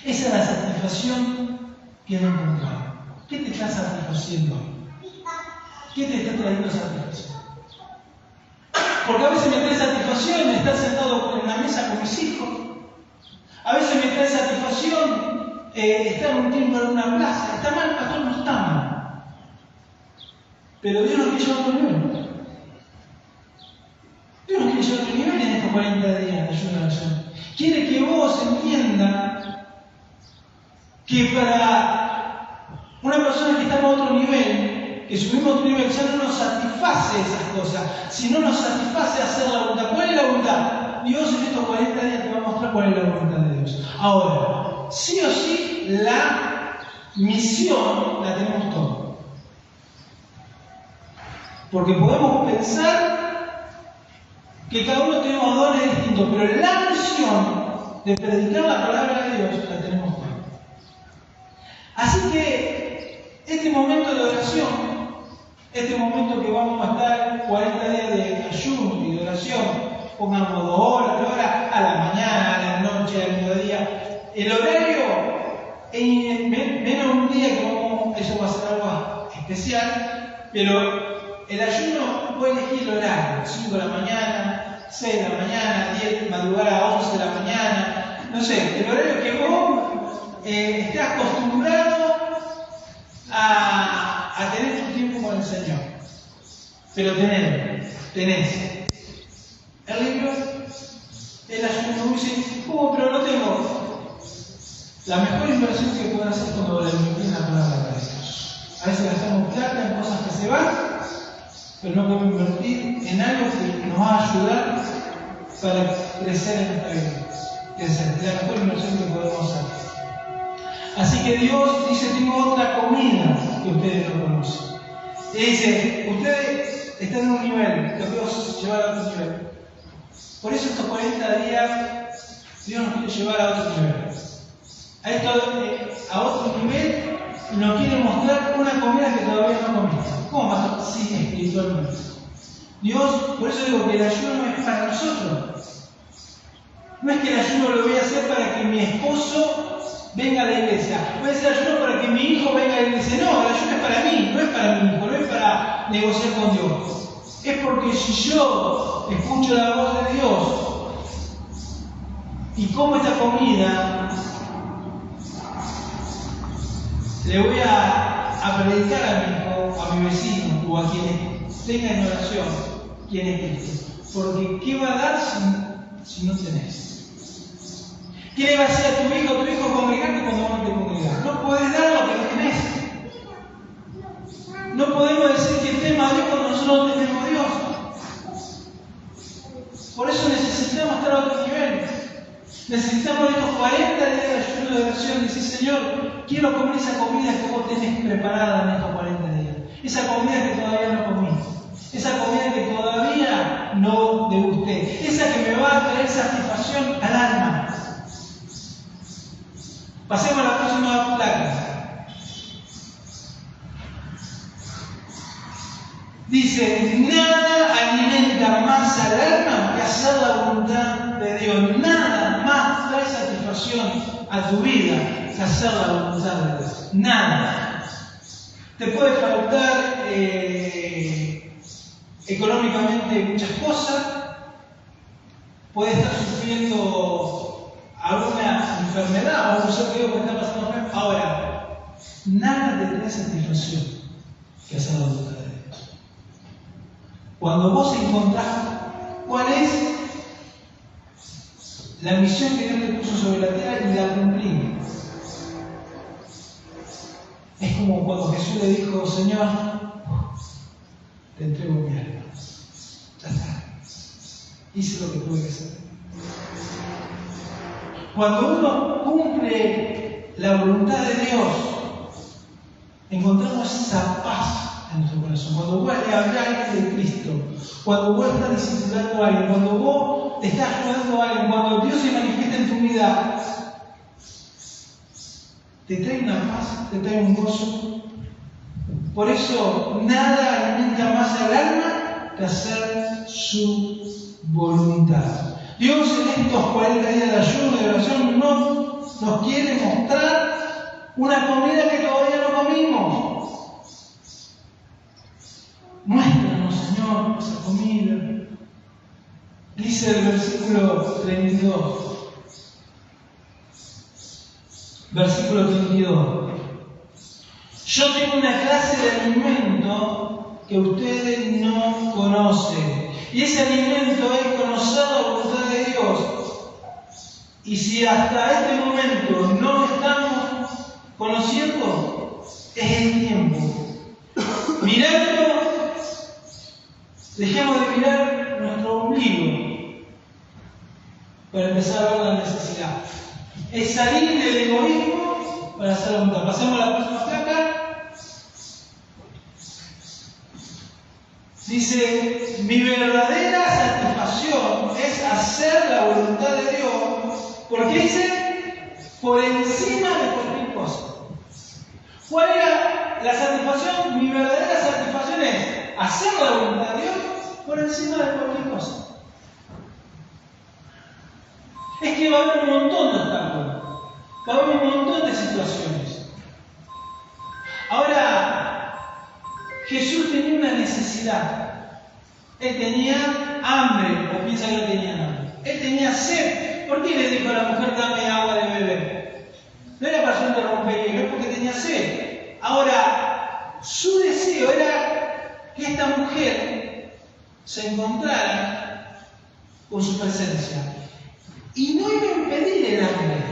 Esa es la satisfacción que él encontró. ¿Qué te está satisfaciendo hoy? ¿Qué te está trayendo satisfacción? Porque a veces me trae satisfacción estar sentado en la mesa con mis hijos. A veces me trae satisfacción estar un tiempo en una plaza. ¿Está mal, pastor? No está mal. Pero Dios nos quiere llevar a otro nivel. Dios nos quiere llevar a otro nivel en estos 40 días de ayuno a oración. Quiere que vos entiendas que para una persona que está en otro nivel, que subimos a otro nivel, ya no nos satisface esas cosas, sino nos satisface hacer la voluntad. ¿Cuál es la voluntad? Dios en estos 40 días te va a mostrar cuál es la voluntad de Dios. Ahora, sí o sí, la misión la tenemos todos. Porque podemos pensar que cada uno tenemos dones distintos, pero la misión de predicar la palabra de Dios la tenemos todos. Así que este momento de oración, este momento que vamos a estar 40 días de ayuno y de oración, pongamos 2 horas, 3 horas, a la mañana, a la noche, al mediodía. El horario, en menos un día que vamos, eso va a ser algo especial, pero el ayuno puede elegir el horario, 5 de la mañana, 6 de la mañana, 10, madrugar a 11 de la mañana, no sé, el horario que vos estés acostumbrado a tener tu tiempo con el Señor. Pero tenés. El libro, el ayuno, dice, ¿cómo? Pero no tengo. La mejor inversión que pueden hacer es cuando le invertir la palabra de Dios. A veces gastamos plata en cosas que se van, pero no podemos invertir en algo que nos va a ayudar para crecer en esta vida. Es la mejor inversión que podemos hacer. Así que Dios dice, tengo otra comida que ustedes no conocen. Y dice, ustedes están en un nivel, los voy a llevar a otro nivel. Por eso estos 40 días Dios nos quiere llevar a otro nivel. A otro nivel y nos quiere mostrar una comida que todavía no comimos. ¿Cómo pastor? Sí, espiritualmente. Dios, por eso digo que el ayuno es para nosotros. No es que el ayuno lo voy a hacer para que mi esposo venga a la iglesia. Voy a hacer ayuno para que mi hijo venga a la iglesia. No, el ayuno es para mí, no es para mi hijo, no es para negociar con Dios. Es porque si yo escucho la voz de Dios y como esta comida, le voy a predicar a mi hijo, a mi vecino o a quien tenga en oración quién es Cristo. Porque ¿qué va a dar si no tenés? ¿Qué le va a hacer a tu hijo congregarte cuando vos no te congregás? No podés dar lo que no tenés. No podemos decir que tema a Dios cuando nosotros no tenemos a Dios. Necesitamos estos 40 días de ayuno de oración y decir, Señor, quiero comer esa comida que vos tenés preparada en estos 40 días. Esa comida que todavía no comí. Esa comida que todavía no degusté. Esa que me va a traer satisfacción al alma. Pasemos a la próxima placa. Dice, nada alimenta más al alma que hacer la voluntad de Dios. Nada más trae satisfacción a tu vida que hacer la voluntad de Dios. Nada. Te puede faltar económicamente muchas cosas. Puedes estar sufriendo alguna enfermedad o un ser querido que está pasando enfermo. Ahora, nada te trae satisfacción que hacer la voluntad de Dios. Cuando vos encontrás cuál es la misión que Dios te puso sobre la tierra y la cumplís. Es como cuando Jesús le dijo, Señor, te entrego mi alma. Ya está. Hice lo que tuve que hacer. Cuando uno cumple la voluntad de Dios, encontramos esa paz en nuestro corazón. Cuando vos le hablas a alguien de Cristo, cuando vos estás discipulando a alguien, cuando vos te estás ayudando a alguien, cuando Dios se manifiesta en tu vida, te trae una paz, te trae un gozo. Por eso, nada alimenta más al alma que hacer su voluntad. Dios en estos 40 días de ayuno y de oración nos quiere mostrar una comida que todavía no comimos. Muéstranos, Señor, esa comida. Dice el versículo 32. Versículo 32. Yo tengo una clase de alimento que ustedes no conocen. Y ese alimento es conocer la voluntad de Dios. Y si hasta este momento no estamos conociendo, es el tiempo. Mirando, dejemos de mirar nuestro ombligo para empezar a ver la necesidad. Es salir del egoísmo para hacer la voluntad. Pasemos a la próxima placa. Dice, mi verdadera satisfacción es hacer la voluntad de Dios, porque dice, por encima de cualquier cosa. ¿Cuál era la satisfacción? Mi verdadera satisfacción es hacer la voluntad de Dios por encima de cualquier cosa. Es que va a haber un montón de obstáculos, va a haber un montón de situaciones. Ahora, Jesús tenía una necesidad. Él tenía hambre, o piensa que no tenía hambre. Él tenía sed. ¿Por qué le dijo a la mujer, dame agua de beber? No era para interrumpir, es porque tenía sed. Ahora, su deseo era que esta mujer se encontrara con su presencia. Y no iba a impedir el hambre.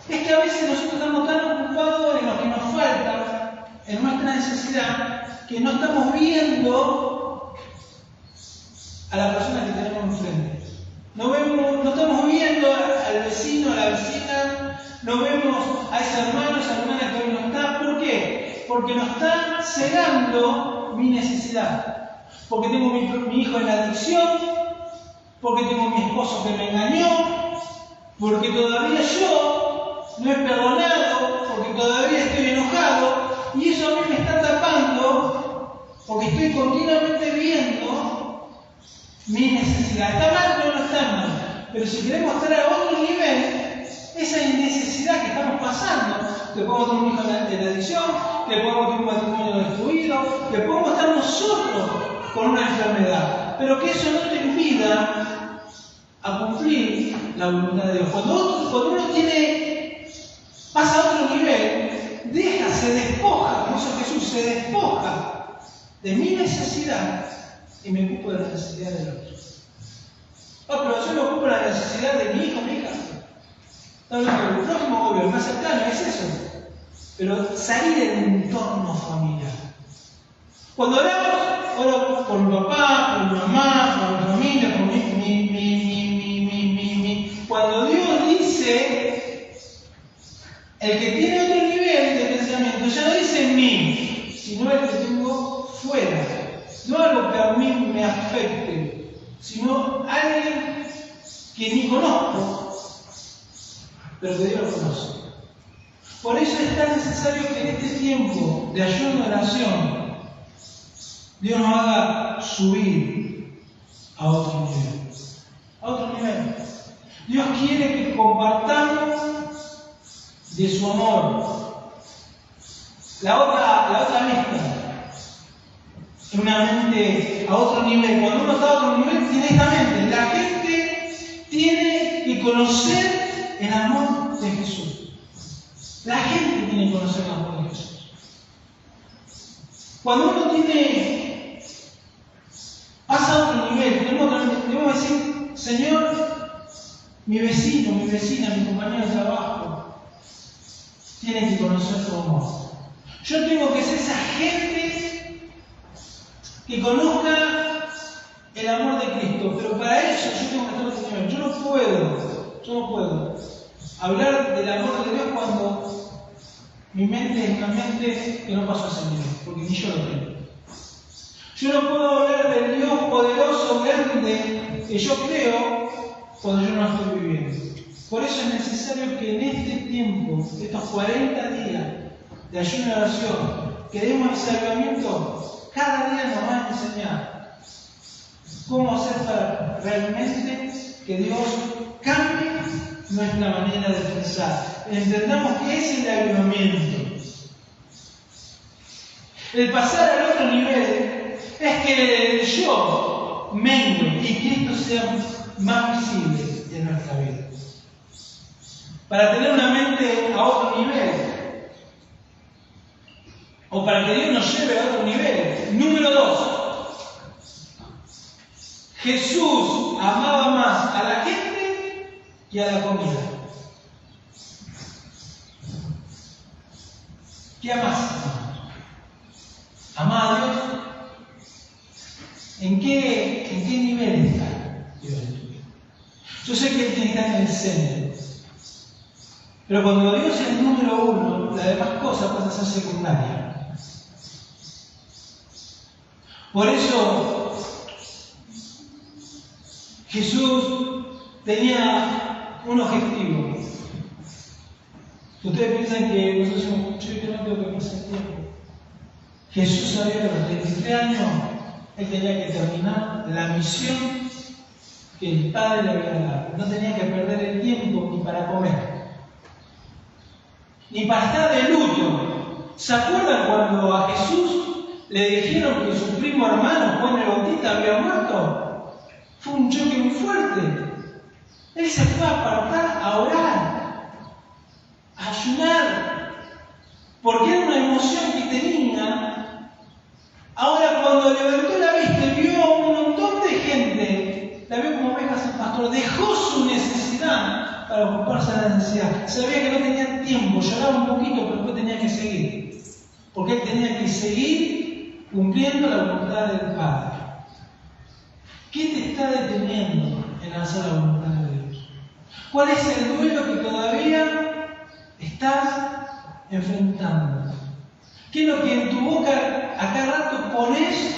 Es que a veces nosotros estamos tan ocupados en lo que nos falta, en nuestra necesidad, que no estamos viendo a la persona que tenemos enfrente. No estamos viendo al vecino, a la vecina, no vemos a ese hermano, esa hermana que hoy no está. ¿Por qué? Porque nos está cegando mi necesidad. Porque tengo mi hijo en la adicción, porque tengo mi esposo que me engañó, porque todavía yo no he perdonado, porque todavía estoy enojado, y eso a mí me está tapando, porque estoy continuamente viendo mi necesidad. ¿Está mal? No está mal. Pero si queremos estar a otro nivel, esa necesidad que estamos pasando, que podemos tener un hijo en la adicción, que podemos tener un matrimonio destruido, que podemos estar nosotros con una enfermedad, pero que eso no te impida a cumplir la voluntad de Dios. Cuando uno pasa a otro nivel, se despoja, como hizo Jesús, se despoja de mi necesidad y me ocupo de la necesidad del otro. Pero yo me ocupo de la necesidad de mi hijo, mi hija. Está hablando del prójimo, obvio, el más cercano, es eso. Pero salir del entorno familiar. Cuando oro por mi papá, por mi mamá, por mi familia, por mi. Cuando Dios dice El que tiene otro nivel de pensamiento ya no dice en mí, sino el que tengo fuera. No algo que a mí me afecte, sino alguien que ni conozco, pero que Dios lo conoce. Por eso es tan necesario que en este tiempo de ayuno y oración, Dios nos haga subir a otro nivel. A otro nivel. Dios quiere que compartamos de su amor. La otra vista es una mente a otro nivel. Cuando uno está a otro nivel, tiene esta mente. La gente tiene que conocer el amor de Jesús. La gente tiene que conocer el amor de Jesús. Cuando uno pasa a otro nivel, tenemos que decir, Señor, mi vecino, mi vecina, mi compañero de trabajo, tienen que conocer tu amor. Yo tengo que ser esa gente que conozca el amor de Cristo, pero para eso yo tengo que estar a otro nivel. Yo no puedo hablar del amor de Dios cuando mi mente es una mente que no pasó a ese nivel, porque ni yo lo tengo. Yo no puedo hablar del Dios poderoso, grande, que yo creo, cuando yo no lo estoy viviendo. Por eso es necesario que en este tiempo, estos 40 días de ayuno y oración, que demos ese avivamiento, cada día nos van a enseñar cómo hacer para realmente que Dios cambie nuestra manera de pensar. Entendamos que es el avivamiento. El pasar al otro nivel es que el yo mengue y Cristo sea más visible en nuestra vida. Para tener una mente a otro nivel, o para que Dios nos lleve a otro nivel. Número 2. Jesús amaba más a la gente que a la comida. ¿Qué amas? ¿Amás a Dios? ¿En qué nivel está Dios en tu vida? Yo sé que Él tiene que estar en el centro. Pero cuando Dios es el número 1, las demás cosas pasan a ser secundarias. Por eso Jesús tenía un objetivo. Ustedes piensan que nosotros somos yo que no tengo que pasar el tiempo. Jesús sabía que a los 33 años Él tenía que terminar la misión que el Padre le había dado. No tenía que perder el tiempo ni para comer, ni para estar de luto. ¿Se acuerdan cuando a Jesús le dijeron que su primo hermano, Juan el Bautista, había muerto? Fue un choque muy fuerte. Él se fue a apartar a orar, a ayunar, porque era una emoción que tenía. Ahora, cuando levantó la vista y vio a un montón de gente, la vio como ovejas el pastor, dejó su necesidad para ocuparse de la necesidad. Sabía que no tenía tiempo, lloraba un poquito, pero después tenía que seguir. Porque él tenía que seguir cumpliendo la voluntad del Padre. ¿Qué te está deteniendo en hacer la voluntad de Dios? ¿Cuál es el duelo que todavía estás enfrentando? ¿Qué es lo que en tu boca a cada rato pones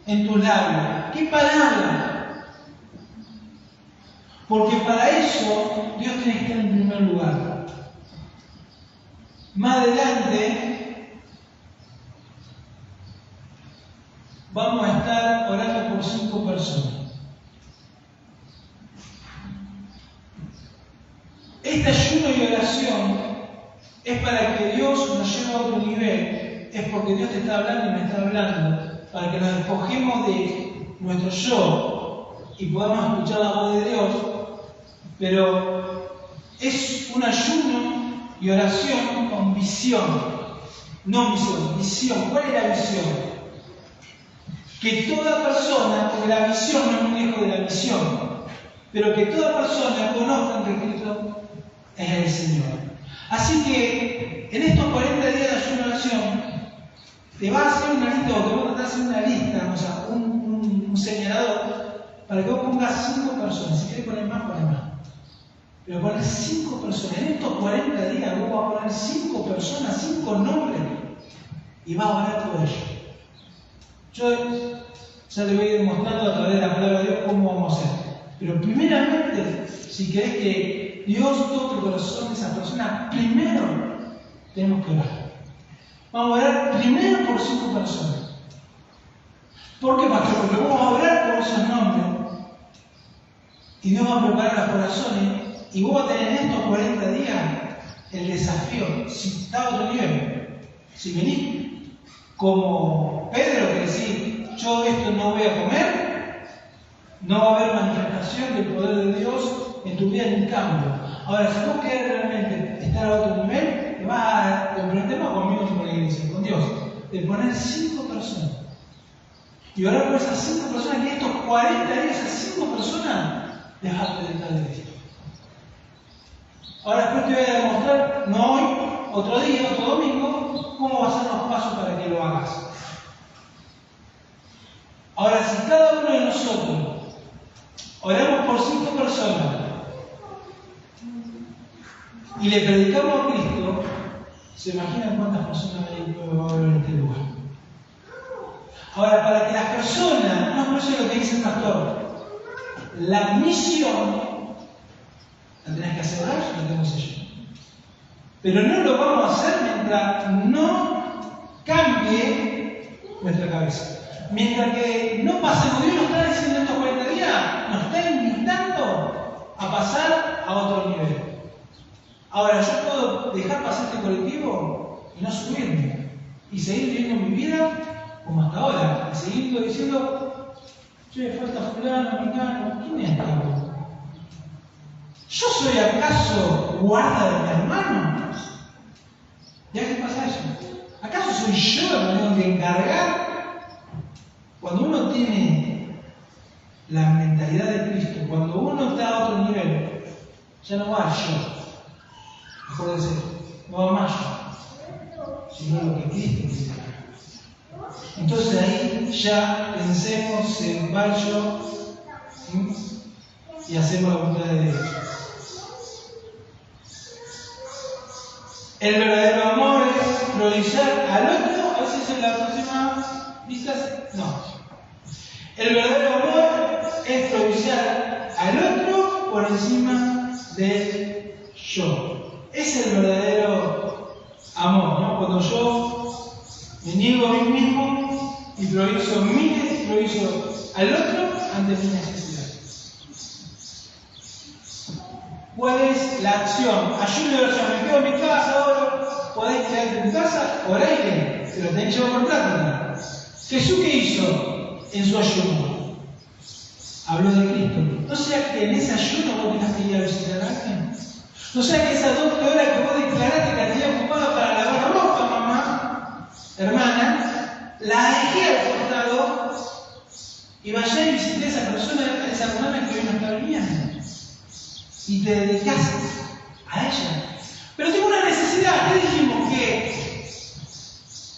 en tus labios? ¿Qué palabra? Porque para eso Dios tiene que estar en primer lugar. Más adelante vamos a estar orando por 5 personas. Este ayuno y oración es para que Dios nos lleve a otro nivel. Es porque Dios te está hablando y me está hablando. Para que nos despojemos de nuestro yo y podamos escuchar la voz de Dios. Pero es un ayuno y oración con visión. No misión, visión. ¿Cuál es la visión? Que toda persona, porque la visión no es un hijo de la misión, pero que toda persona conozca que Cristo es el Señor. Así que en estos 40 días de ayuno y oración, te va a hacer una lista, o te voy a tratar de hacer una lista, o sea, un señalador, para que vos pongas 5 personas. Si quieres poner más, poner más. Pero poner 5 personas. En estos 40 días vos vas a poner 5 personas, 5 nombres. Y vas a orar por ellos. Yo ya te voy a ir mostrando a través de la palabra de Dios cómo vamos a hacer. Pero primeramente, si querés que Dios toque el corazón de esa persona, primero tenemos que orar. Vamos a orar primero por 5 personas. ¿Por qué, pastor? Porque vamos a orar por esos nombres. Y Dios va a preparar los corazones. Y vos vas a tener en estos 40 días el desafío, si está a otro nivel. Si venís como Pedro que decís, yo esto no voy a comer, no va a haber manifestación del poder de Dios en tu vida en un cambio. Ahora, si vos querés realmente estar a otro nivel, te vas a comprometer conmigo y con la iglesia, con Dios, de poner 5 personas. Y orar por esas 5 personas, que estos 40 días, esas 5 personas, les vas a predicar de Cristo. Ahora después te voy a demostrar, no hoy, otro día, otro domingo, cómo va a ser los pasos para que lo hagas. Ahora, si cada uno de nosotros oramos por 5 personas y le predicamos a Cristo, ¿se imaginan cuántas personas va a haber en este lugar? Ahora, para que las personas, no por eso es lo que dice el pastor, la misión la tenés que hacer vos, la tengo que hacer yo. Pero no lo vamos a hacer mientras no cambie nuestra cabeza. Mientras que no pasemos, Dios nos está diciendo estos 40 días, nos está invitando a pasar a otro nivel. Ahora, yo puedo dejar pasar este colectivo y no subirme, y seguir viviendo mi vida como hasta ahora, y seguir diciendo, che, falta fulano, mengano, ¿quién es este? ¿Yo soy acaso guarda de mi hermano? ¿Ya qué pasa eso? ¿Acaso soy yo el que tengo que encargar? Cuando uno tiene la mentalidad de Cristo, cuando uno está a otro nivel, ya no va yo, mejor decir, no va más yo, sino lo que Cristo quiere. Entonces ahí ya pensemos en va yo y hacemos la voluntad de Dios. El verdadero amor es priorizar al otro, a veces en la próxima vista, no. El verdadero amor es priorizar al otro por encima del yo. Es el verdadero amor, ¿no? Cuando yo me niego a mí mismo y priorizo al otro ante mi necesidad. ¿Cuál es la acción? Ayuno de oración. Me quedo en mi casa ahora. ¿Podés quedarte en tu casa? Orale, pero tenés que llevar por práctica. ¿Jesús qué hizo en su ayuno? Habló de Cristo. ¿No sea que en ese ayuno vos tengas que ir a visitar a alguien? ¿No sea que esas 2 horas que vos declaraste que te había ocupado para lavar la ropa, mamá, hermana, la dejé al costado y vaya y visité a esa persona, a esa hermana que hoy no está viviendo? Y te dedicas a ella. Pero tengo una necesidad. ¿Qué dijimos? Que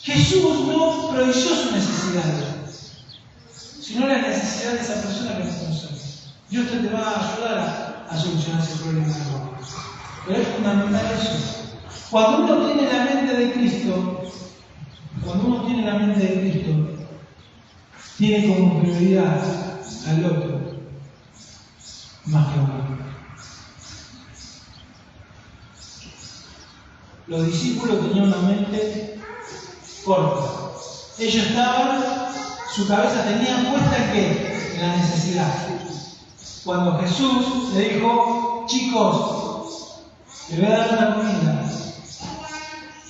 Jesús no prohibió su necesidad, sino la necesidad de esa persona que no conoce. Dios te va a ayudar a solucionar ese problema. Pero es fundamental eso. Cuando uno tiene la mente de Cristo, tiene como prioridad al otro más que a uno. Los discípulos tenían una mente corta. Ellos su cabeza tenía puesta en ¿qué? En la necesidad. Cuando Jesús le dijo, chicos, le voy a dar una comida.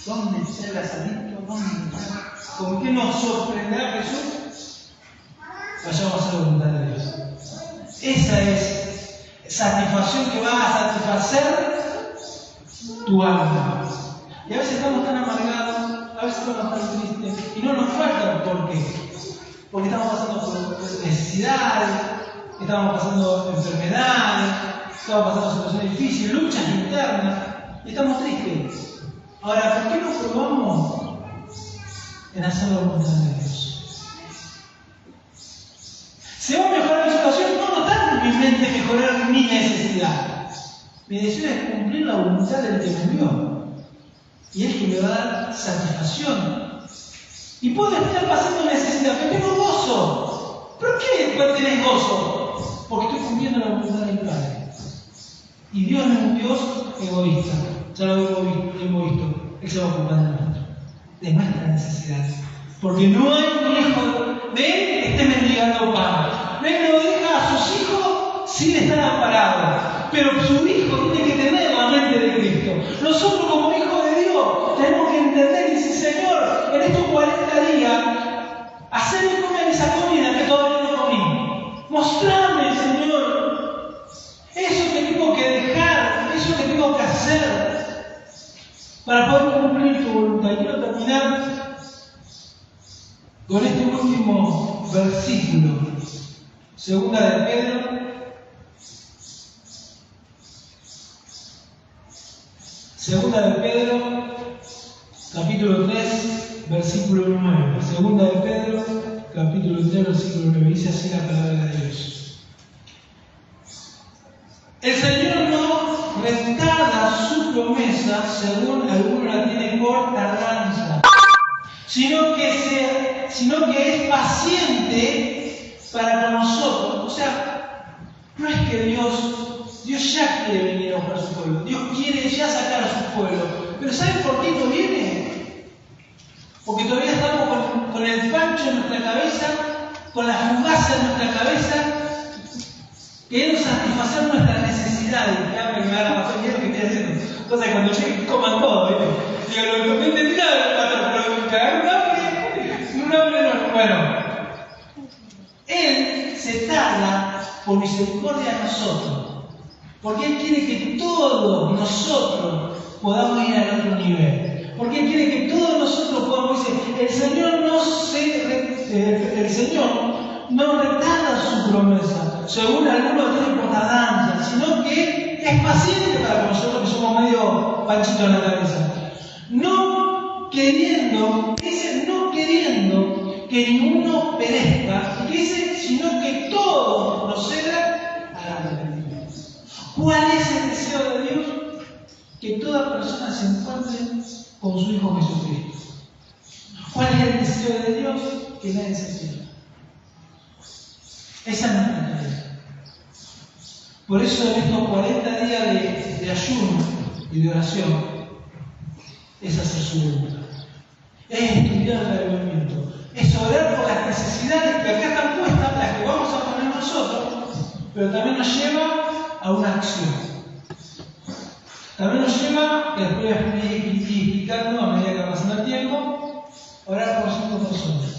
¿Dónde está el asadito? ¿Dónde está? ¿Con qué nos sorprenderá Jesús? Vayamos a hacer la voluntad de Dios. Esa es satisfacción que va a satisfacer tu alma. Y a veces estamos tan amargados, a veces estamos tan tristes, y no nos falta por qué. Porque estamos pasando por necesidades, estamos pasando enfermedades, estamos pasando situaciones difíciles, luchas internas, y estamos tristes. Ahora, ¿por qué no probamos en hacer la voluntad de Dios? ¿Se va a mejorar mi situación? No tanto en mi mente mejorar mi necesidad, Mi deseo es cumplir la voluntad del que me envió. Y es que me va a dar satisfacción. Y puedo estar pasando necesidad, pero tengo gozo. ¿Por qué tenés gozo? Porque estoy cumpliendo la voluntad del Padre. Y Dios no es un Dios egoísta. Ya lo hemos visto. Él se va a ocupar de nosotros, de nuestras necesidades. Porque no hay un hijo de Él que esté mendigando pan. Él no deja a sus hijos sin estar amparados. Pero su hijo tiene que tener la mente de Cristo. Nosotros como hijos de Dios tenemos que entender y decir, Señor, en estos 40 días, haceme comer esa comida que todavía no comí. Mostrame, Señor, eso que tengo que dejar, eso que tengo que hacer para poder cumplir tu voluntad. Y quiero terminar con este último versículo. Segunda de Pedro. Segunda de Pedro, capítulo 3, versículo 9. Segunda de Pedro, capítulo 3, versículo 9. Dice así la palabra de Dios. El Señor no retarda su promesa, según algunos la tienen por tardanza, sino que es paciente para con nosotros. O sea, no es que Dios ya quiere venir a buscar a su pueblo. Dios quiere ya sacar a su pueblo. Pero ¿saben por qué no viene? Porque todavía estamos con el pancho en nuestra cabeza, con la fugaza en nuestra cabeza, queriendo satisfacer nuestras necesidades. Ya me va a pasar bien lo que estoy haciendo. Cosa que cuando lleguen coman todo, ¿viste? Digo, lo que me pero cagar un hambre no. Bueno, Él se tarda por misericordia a nosotros. Porque Él quiere que todos nosotros podamos ir al otro nivel. Porque Él quiere que todos nosotros podamos decir, el Señor no retarda su promesa, según algunos tienen por tardanza, sino que es paciente para nosotros que somos medio panchitos en la cabeza. No queriendo que ninguno perezca, sino que todos procedan al arrepentimiento. ¿Cuál es el deseo de Dios? Que toda persona se encuentre con su Hijo Jesucristo. ¿Cuál es el deseo de Dios? Que nadie se pierda. Esa es nuestra tarea. Por eso en estos 40 días de ayuno y de oración es hacer su voluntad. Es estudiar el avivamiento. Es orar por las necesidades que acá están puestas, las que vamos a poner nosotros, pero también nos lleva a una acción. También nos lleva, que después voy a ir explicando a medida que va pasando el tiempo, orar por 5 personas.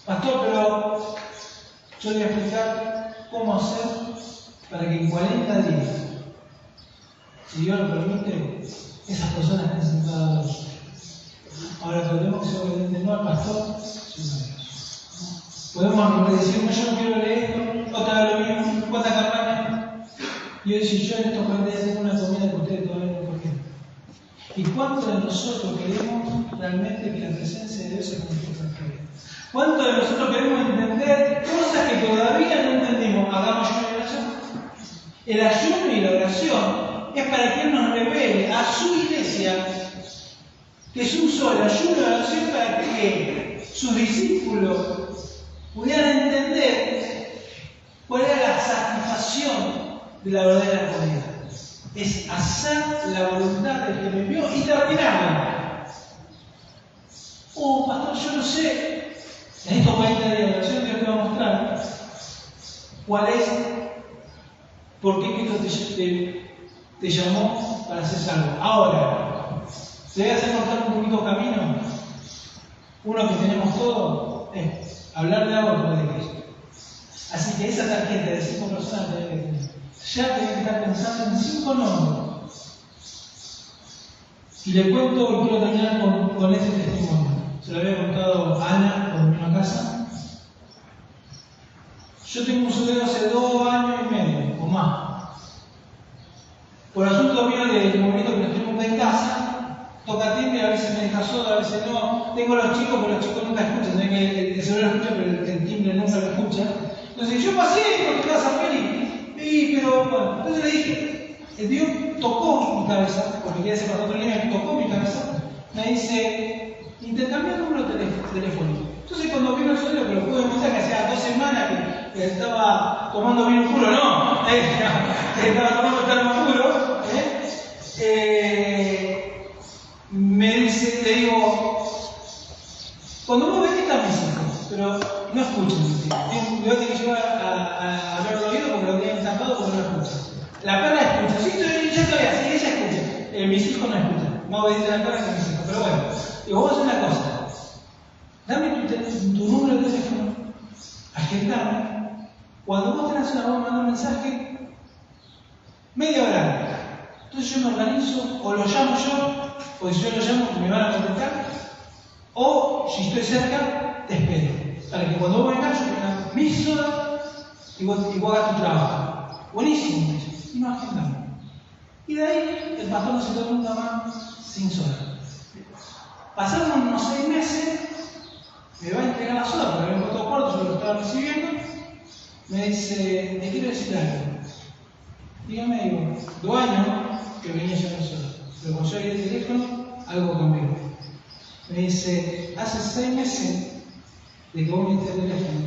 Pastor, pero yo le voy a explicar cómo hacer para que en 40 días, si Dios lo permite, esas personas estén sentadas a los. Ahora podemos ser obedientes no al pastor, sino a Dios. Podemos decir, no, yo no quiero leer esto, otra vez lo mismo, cuánta campaña. Y hoy, si yo en estos 40 días tengo una comida que ustedes todavía no cogieron. ¿Y cuántos de nosotros queremos realmente que la presencia de Dios se cumpla en nuestra vida? ¿Cuántos de nosotros queremos entender cosas que todavía no entendimos? Hagamos ayuno y oración. El ayuno y la oración es para que Él nos revele a su iglesia. Jesús usó el ayuno y la oración para que sus discípulos pudieran entender cuál era la satisfacción de la verdadera comida. Es hacer la voluntad del que me envió y terminarla. Oh, pastor, yo no sé. En estos 40 días de oración Dios te va a mostrar cuál es, por qué Cristo te llamó para ser salvo. Ahora, ¿te voy a hacer cortar un poquito camino? Uno que tenemos todo es hablarle a otro de Cristo. Así que esa tarjeta de 5 personas que tener. Ya tenés que estar pensando en 5 nombres. Y le cuento, y quiero terminar con este testimonio. Se lo había contado a Ana cuando vino a casa. Yo tengo un suegro hace 2 años y medio o más. Por asunto mío del momento que nos tenemos en casa, toca timbre, a veces me deja sordo, a veces no. Tengo los chicos, pero los chicos nunca escuchan. El celular escucha, pero el timbre nunca lo escucha. Entonces yo pasé por tu casa, Feli. Pero bueno, entonces le dije, Dios tocó mi cabeza, porque quería ser pastor nivel, tocó mi cabeza, me dice, intercambia el número telefónico. Entonces cuando vino el suelo, que lo pude mostrar, que hacía 2 semanas que estaba tomando vino puro, no, que estaba tomando termo puro, me dice, le digo, cuando vos venís están mis hijos, pero no escuchan. Yo tengo que llevar a hablar al oído porque lo tienen tapado porque no escuchan. La perra escucha, sí, yo estoy así, ella escucha. Mis hijos no escuchan. Más obediente a la perra que a mis hijos. Pero bueno, digo, vos haces una cosa. Dame tu número de teléfono, agendame. Cuando vos tengas una voz, manda un mensaje, media hora. Entonces yo me organizo, o lo llamo yo, o si yo lo llamo, me van a contestar, o si estoy cerca, te espero. Para que cuando vos vengas, yo tenga mi soda y vos hagas tu trabajo. Buenísimo, y nos agendamos. Y de ahí el pastor no se toma nunca más sin soda. Pasaron unos 6 meses, me va a entregar la soda, porque había puesto cuarto, yo lo estaba recibiendo. Me dice, te quiero decir algo. Dígame, digo, 2 años que venía ya la soda. Pero cuando yo abrí el teléfono, algo cambió. Me dice, hace 6 meses de que vos me diste el teléfono,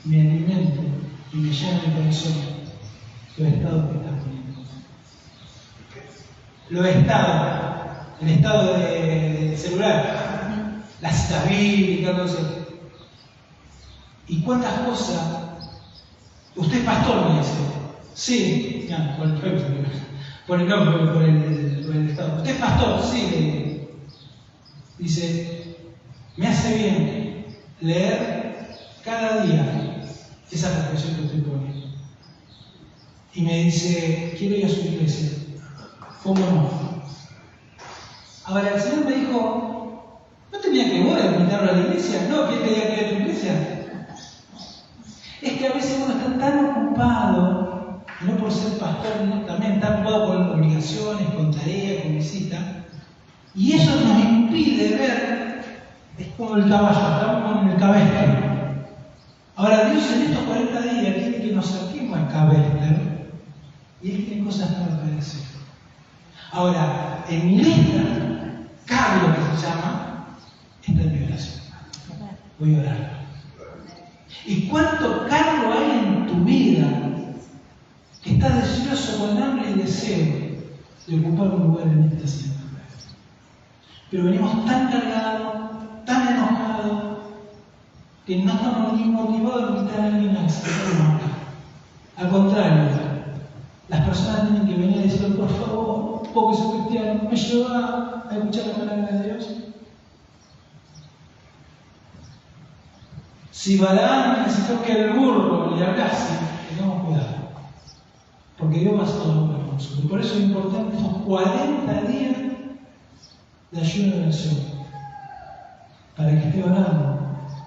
me alimento y me llena mi corazón los estados que estás poniendo. Los estados, el estado de celular, las citas bíblicas, no sé. ¿Y cuántas cosas? Usted es pastor, me dice. Sí, ya, por el nombre, por el estado. Usted es pastor, sí. Dice, me hace bien leer cada día esa reflexión que usted pone. Y me dice, quiero ir a su iglesia. ¿Cómo no? Ahora, el Señor me dijo, ¿no tenía que vos invitarlo a la iglesia? No, ¿quién quería que ir a tu iglesia? Es que a veces uno está tan ocupado, no por ser pastor, no, también tan ocupado con obligaciones, con tareas, con visitas, y eso nos impide ver, es como el caballo, estamos en el cabestro. Ahora, Dios en estos 40 días quiere que nos acerquemos al cabestro, y Él tiene cosas nuevas para decir. Ahora, en mi lista, Carlos, que se llama, está en mi oración. Voy a orar. ¿Y cuánto Carlos hay en tu vida que está deseoso con hambre y deseo de ocupar un lugar en esta cena? Pero venimos tan cargados, tan enojados, que no estamos ni motivados a invitar a alguien a sentarnos acá. Al contrario, las personas tienen que venir a decir, por favor, vos que sos cristiano, ¿me lleva a escuchar la palabra de Dios? Si Balaam necesitó que el burro le hablase, tengamos cuidado. Porque Dios va a hacer todo con nosotros. Y por eso es importante estos 40 días de ayuno y oración. Para que esté orando,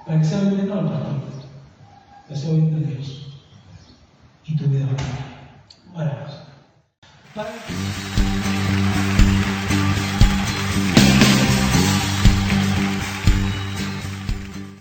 para que sea obediente no al pastor, para que sea obediente a Dios. Y tu vida va a cambiar. Oramos. Padre,